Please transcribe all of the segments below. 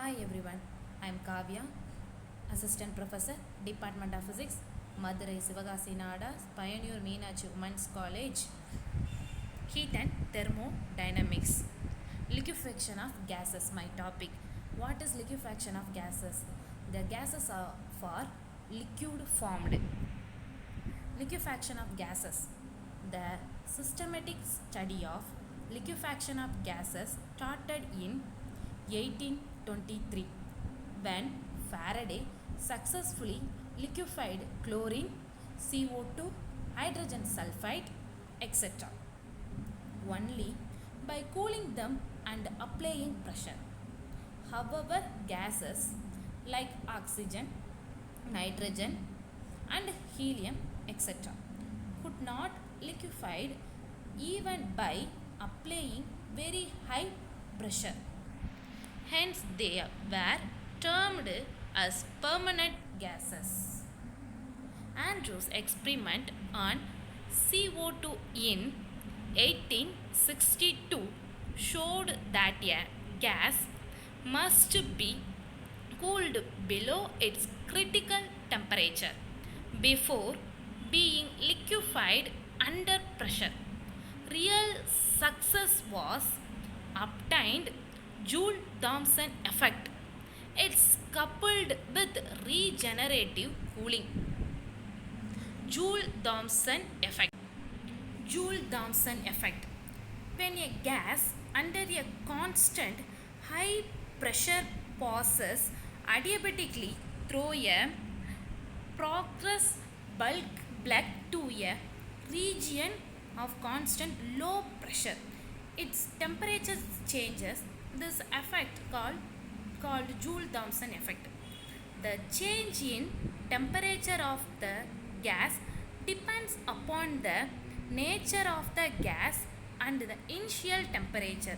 Hi everyone, I am Kavya, Assistant Professor, Department of Physics, Madurai Sivagasi Nada's Pioneer Meenachi Women's College. Heat and Thermodynamics. Liquefaction of gases, my topic. What is liquefaction of gases? The gases are for liquid formed. Liquefaction of gases. The systematic study of liquefaction of gases started in 1823 when Faraday successfully liquefied chlorine, CO2, hydrogen sulfide, etc. only by cooling them and applying pressure. However, gases like oxygen, nitrogen, and helium, etc., could not liquefied even by applying very high pressure. Hence, they were termed as permanent gases. Andrews' experiment on CO2 in 1862 showed that a gas must be cooled below its critical temperature before being liquefied under pressure. Real success was obtained Joule-Thomson effect. It's coupled with regenerative cooling. Joule-Thomson effect. Joule-Thomson effect. When a gas under a constant high pressure passes adiabatically through a porous bulk plug to a region of constant low pressure, its temperature changes. This effect called Joule-Thomson effect. The change in temperature of the gas depends upon the nature of the gas and the initial temperature.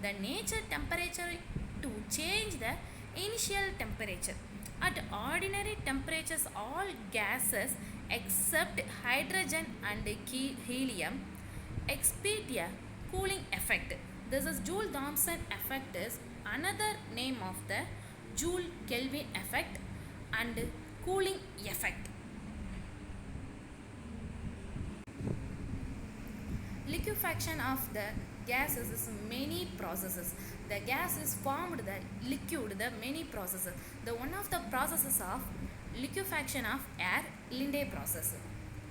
The nature temperature to change the initial temperature. At ordinary temperatures, all gases except hydrogen and helium experience a cooling effect. This is Joule-Thomson effect is another name of the Joule-Kelvin effect and cooling effect. Liquefaction of the gases is many processes. The gas is formed, the liquid, the many processes. The one of the processes of liquefaction of air, Linde process.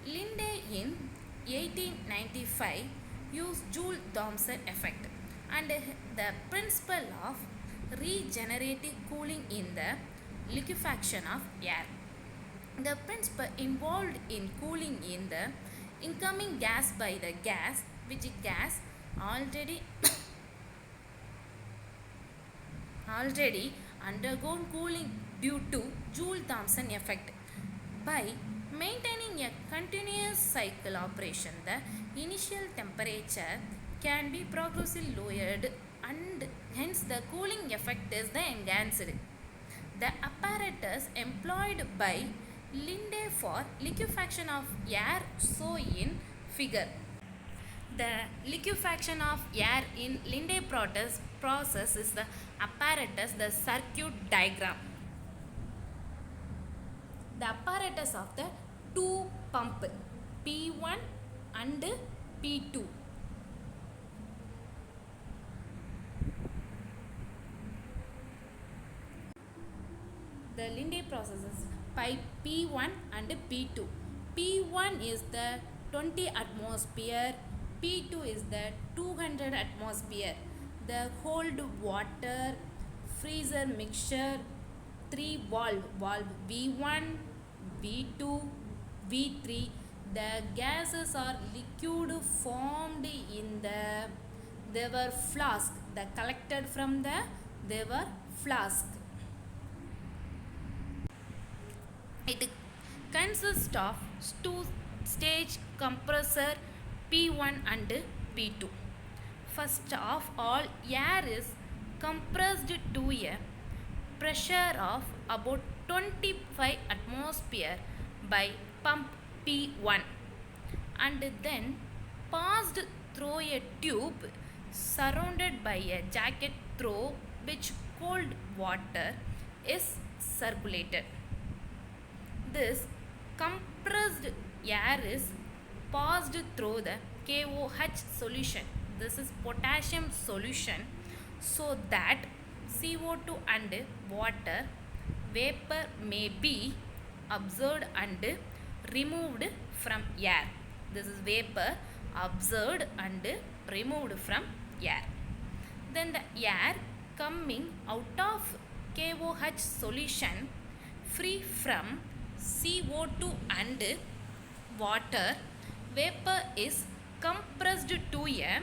Linde in 1895 used Joule-Thomson effect and the principle of regenerative cooling in the liquefaction of air. The principle involved in cooling in the incoming gas by the gas which gas already undergone cooling due to Joule-Thomson effect. By maintaining a continuous cycle operation, the initial temperature can be progressively lowered and hence the cooling effect is the enhanced. The apparatus employed by Linde for liquefaction of air shown in figure. The liquefaction of air in Linde process is the apparatus, the circuit diagram. The apparatus of the two pump P1 and P2. The Linde processes pipe P1 and P2. P1 is the 20 atmosphere, P2 is the 200 atmosphere. The hold water, freezer mixture, 3 valve V1, V2, V3. The gases are liquid formed in they were flask. The collected from they were flask. It consists of two-stage compressor P1 and P2. First of all, air is compressed to a pressure of about 25 atmosphere by pump P1 and then passed through a tube surrounded by a jacket through which cold water is circulated. This compressed air is passed through the KOH solution. This is potassium solution, so that CO2 and water vapor may be observed and removed from air. This is vapor observed and removed from air. Then the air coming out of KOH solution free from CO2 and water vapor is compressed to a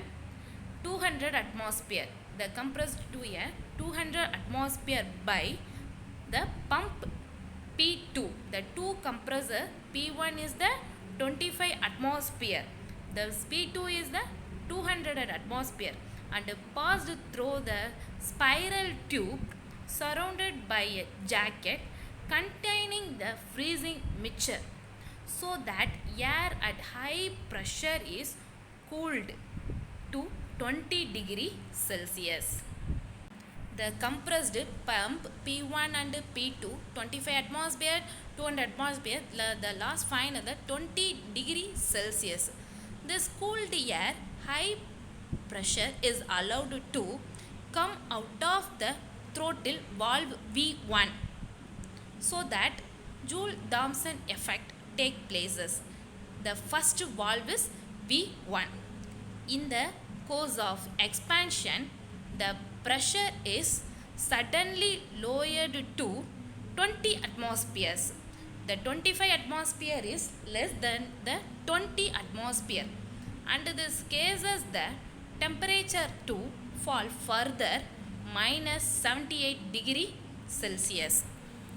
200 atmosphere. The compressed to a 200 atmosphere by the pump P2. The two compressor P1 is the 25 atmosphere. The P2 is the 200 atmosphere and passed through the spiral tube surrounded by a jacket containing the freezing mixture, so that air at high pressure is cooled to 20 degree Celsius. The compressed pump P1 and P2, 25 atmosphere, 200 atmosphere, the last final the 20 degree Celsius. This cooled air high pressure is allowed to come out of the throttle valve V1, so that Joule-Thomson effect take places. The first valve is V1. In the course of expansion, the pressure is suddenly lowered to 20 atmospheres. The 25 atmosphere is less than the 20 atmosphere, and this causes the temperature to fall further minus 78 degree Celsius.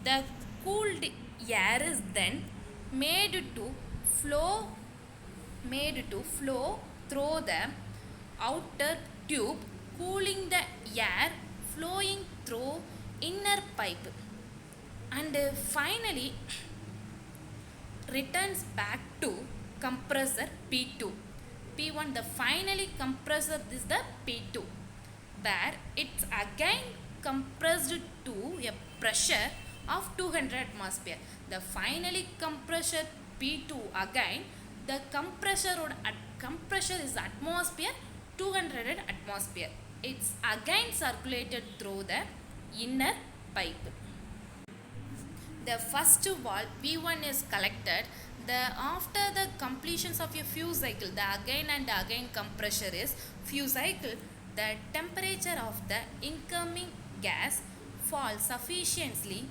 The cooled air is then made to flow through the outer tube, cooling the air flowing through inner pipe, and finally returns back to compressor P2. P1, the finally compressor is the P2, where it's again compressed to a pressure of 200 atmosphere. The finally compressor P2 again, the compressor is atmosphere 200 atmosphere. It's again circulated through the inner pipe. The first valve V1 is collected. After the completions of a fuel cycle, the again and again compressor is fuel cycle, the temperature of the incoming gas falls sufficiently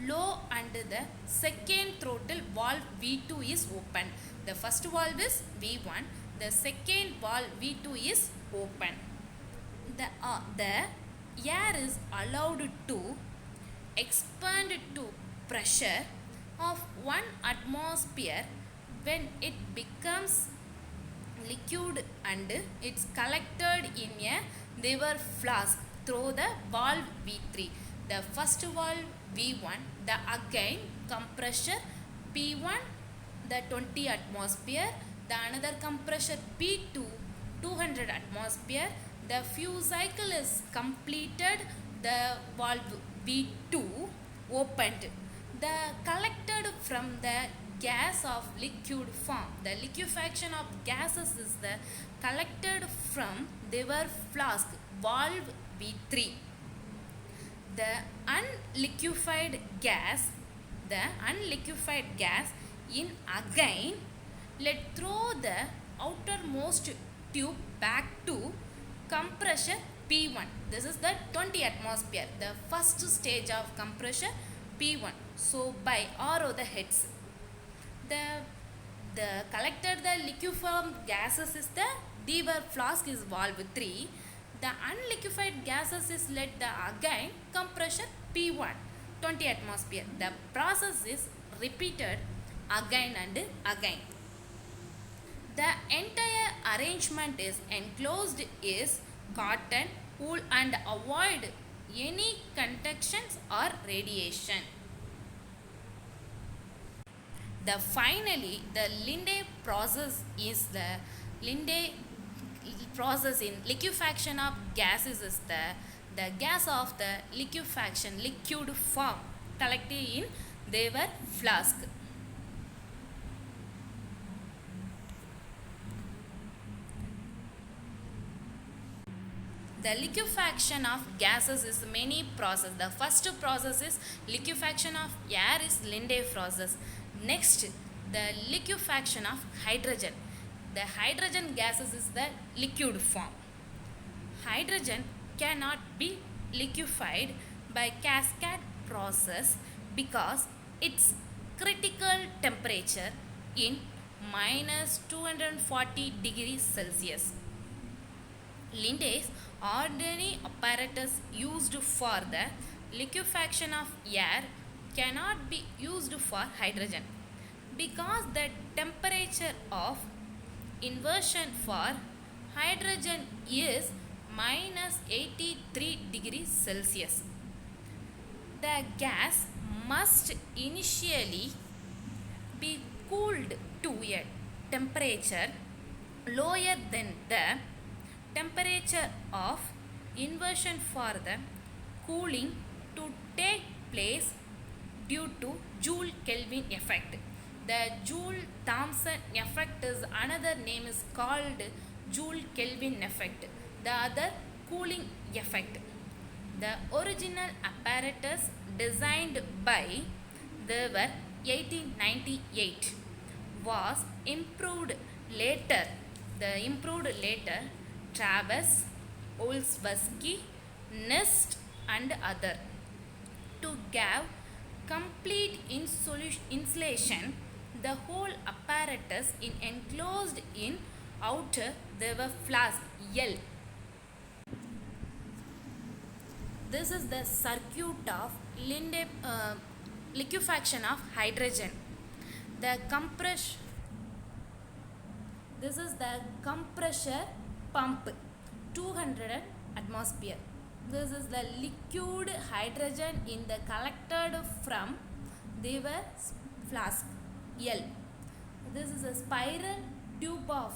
low and the second throttle valve V2 is open. The first valve is V1, the second valve V2 is open. The air is allowed to expand to pressure of 1 atmosphere when it becomes liquid, and it's collected in a river flask through the valve V3. The first valve V1, the again compressor P1, the 20 atmosphere, the another compressor P2, 200 atmosphere. The fuel cycle is completed, the valve V2 opened. The collected from the gas of liquid form. The liquefaction of gases is the collected from river flask valve V3. The unliquefied gas in again let through the outermost tube back to compressor P1. This is the 20 atmosphere, the first stage of compressor P1. So by RO the heads, the collected the liquefied gases is the river flask is valve 3. The unliquefied gases is let the again compressor P1, 20 atmosphere. The process is repeated again and again. The entire arrangement is enclosed is cotton wool and avoid any conductions or radiation. Finally, the Linde process is the Linde process in liquefaction of gases is the gas of the liquefaction liquid form collected in their flask. The liquefaction of gases is many process. The first process is liquefaction of air is Linde process. Next, the liquefaction of hydrogen. The hydrogen gases is the liquid form. Hydrogen cannot be liquefied by cascade process because its critical temperature in minus 240 degrees Celsius. Linde's ordinary apparatus used for the liquefaction of air cannot be used for hydrogen because the temperature of inversion for hydrogen is minus 83 degrees Celsius. The gas must initially be cooled to a temperature lower than the temperature of inversion for the cooling to take place due to Joule-Kelvin effect. The Joule-Thomson effect is another name is called Joule-Kelvin effect. The other cooling effect. The original apparatus designed by Thermo 1898 was improved later. The improved later Travis, Olszewski, Nist and other to give complete insulation. The whole apparatus is enclosed in outer the flask L. This is the circuit of liquefaction of hydrogen. The compressor. This is the compressor pump 200 atmosphere. This is the liquid hydrogen in the collected from the flask L. This is a spiral tube of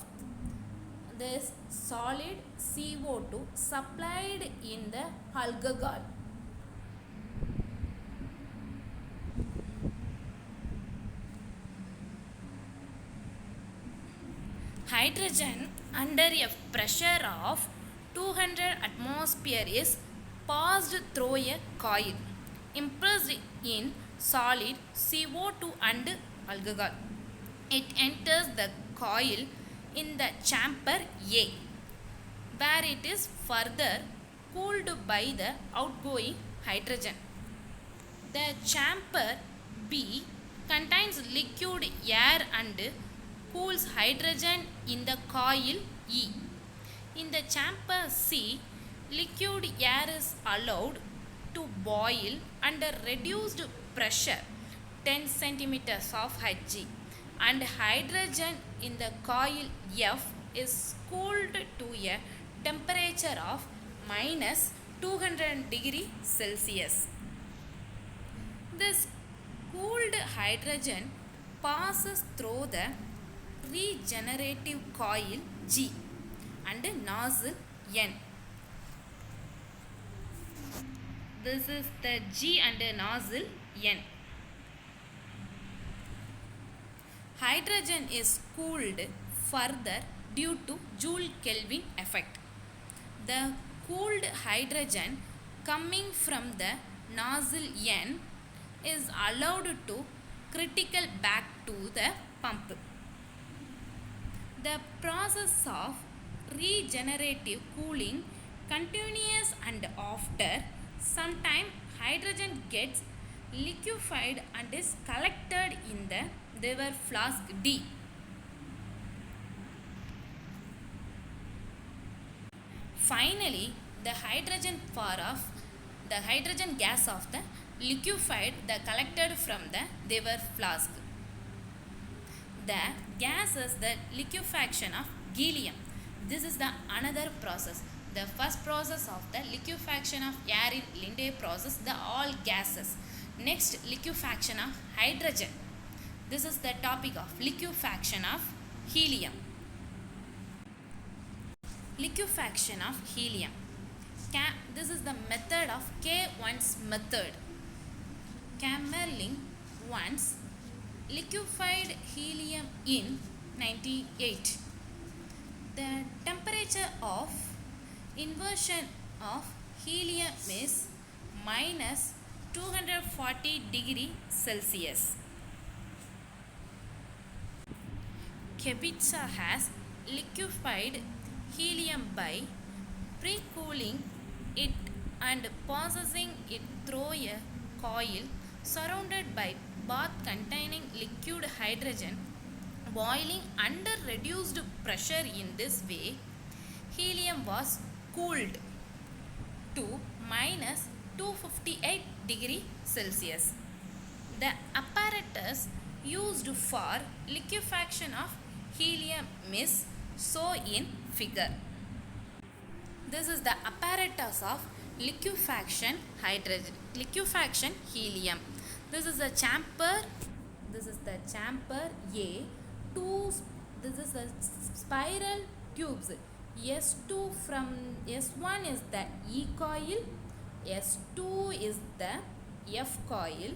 this solid CO2 supplied in the alcohol. Hydrogen under a pressure of 200 atmosphere is passed through a coil immersed in solid CO2 and alcohol. It enters the coil in the chamber A, where it is further cooled by the outgoing hydrogen. The chamber B contains liquid air and cools hydrogen in the coil E. In the chamber C, liquid air is allowed to boil under reduced pressure 10 centimeters of Hg, and hydrogen in the coil F is cooled to a temperature of minus 200 degree Celsius. This cooled hydrogen passes through the regenerative coil G and nozzle N. This is the G and nozzle N. Hydrogen is cooled further due to Joule-Kelvin effect. The cooled hydrogen coming from the nozzle N is allowed to critical back to the pump. The process of regenerative cooling continues, and after some time hydrogen gets liquefied and is collected in the flask D. Finally, the hydrogen gas of the liquefied collected from the flask. The gas is the liquefaction of helium. This is the another process. The first process of the liquefaction of air in Linde process, the all gases. Next, liquefaction of hydrogen. This is the topic of liquefaction of helium. Liquefaction of helium. This is the method of K1's method. Camerling once liquefied helium in 98. The temperature of inversion of helium is minus 240 degree Celsius. Kebitsa has liquefied helium by pre-cooling it and passing it through a coil surrounded by bath containing liquid hydrogen, boiling under reduced pressure. In this way, helium was cooled to minus 258 degree Celsius. The apparatus used for liquefaction of helium is shown in figure. This is the apparatus of liquefaction helium. This is the chamber. This is the chamber A. This is the spiral tubes. S2 from S1 is the E coil. S2 is the F coil.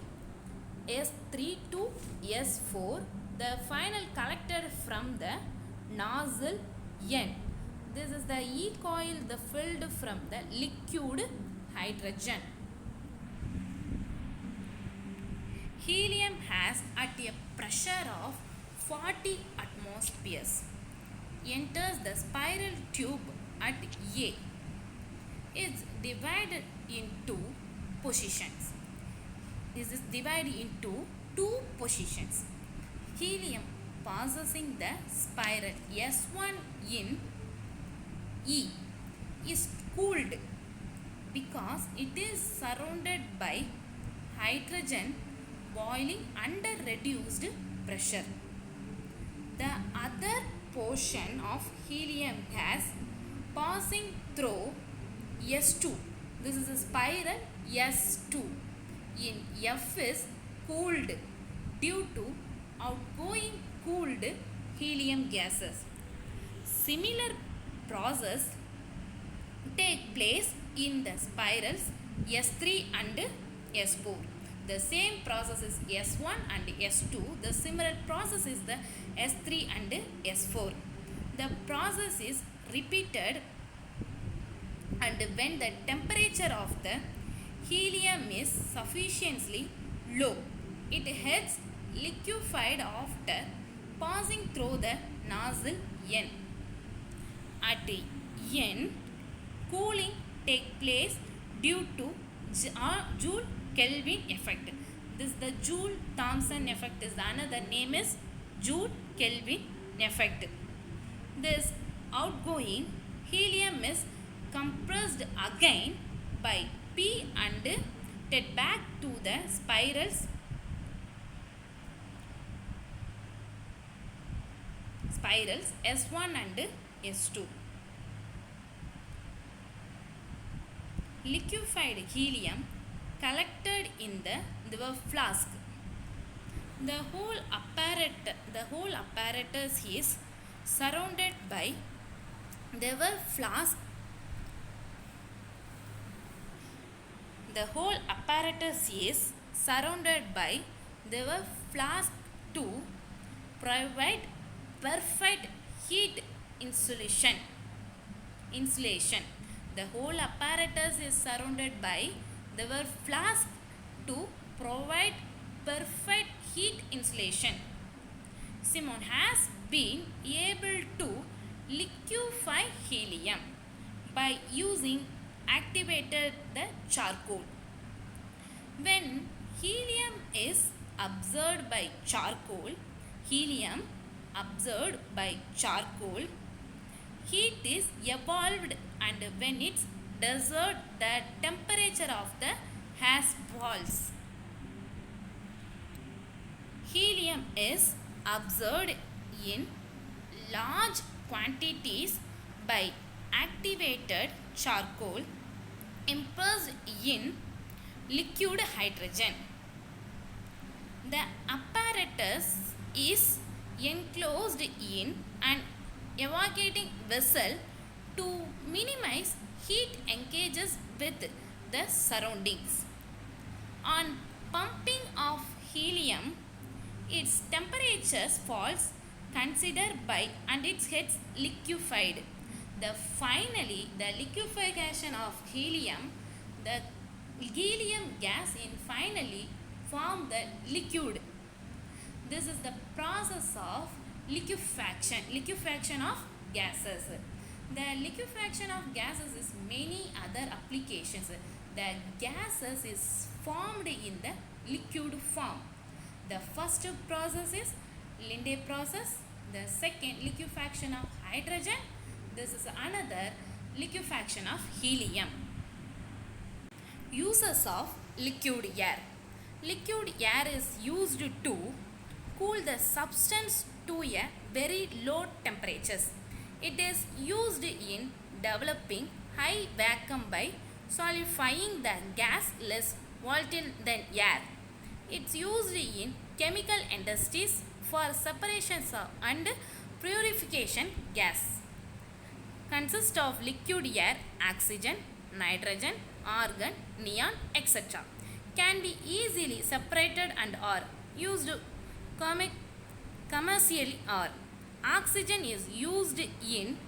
S3 to S4. The final collected from the nozzle N. This is the E coil, the filled from the liquid hydrogen. Helium has at a pressure of 40 atmospheres. Enters the spiral tube at A. Is divided into positions. This is divided into two positions. Helium passing the spiral S1 in E is cooled because it is surrounded by hydrogen boiling under reduced pressure. The other portion of helium gas passing through S2. This is a spiral S2 in F is cooled due to outgoing cooled helium gases. Similar process take place in the spirals S3 and S4. The same process is S1 and S2. The similar process is the S3 and S4. The process is repeated, and when the temperature of the helium is sufficiently low, it gets liquefied after passing through the nozzle N. At N, cooling takes place due to Joule-Kelvin effect. This is the Joule-Thomson effect. Is the another name is Joule-Kelvin effect. This outgoing helium is compressed again by P and take back to the spirals S1 and S2. Liquefied helium collected in the flask. The whole apparatus is surrounded by the flask. The whole apparatus is surrounded by the flask to provide perfect heat insulation. The whole apparatus is surrounded by the flask to provide perfect heat insulation. Simon has been able to liquefy helium by using activated the charcoal. When helium is absorbed by charcoal, heat is evolved, and when it's desert, the temperature of the has falls. Helium is absorbed in large quantities by activated charcoal immersed in liquid hydrogen. The apparatus is enclosed in an evacuating vessel to minimize heat engages with the surroundings. On pumping of helium, its temperature falls considered by and it gets liquefied. Finally the liquefaction of helium, the helium gas in finally form the liquid. This is the process of liquefaction of gases. The liquefaction of gases is many other applications. The gases is formed in the liquid form. The first process is Linde process. The second, liquefaction of hydrogen. This is another liquefaction of helium. Uses of liquid air. Liquid air is used to cool the substance to a very low temperatures. It is used in developing high vacuum by solidifying the gas less volatile than air. It's used in chemical industries for separation and purification gas. Consists of liquid air, oxygen, nitrogen, argon, neon, etc. Can be easily separated and are used commercially. Or oxygen is used in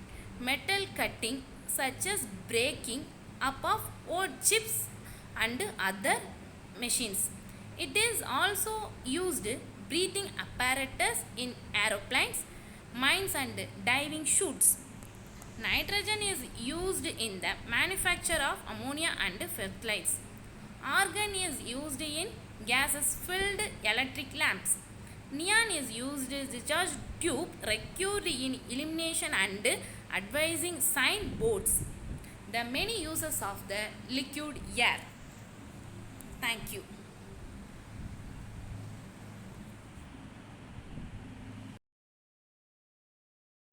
metal cutting such as breaking up of wood chips and other machines. It is also used breathing apparatus in aeroplanes, mines and diving chutes. Nitrogen is used in the manufacture of ammonia and fertilizers. Argon is used in gases filled electric lamps. Neon is used as a discharge tube required in illumination and advising sign boards. The many uses of the liquid air. Thank you.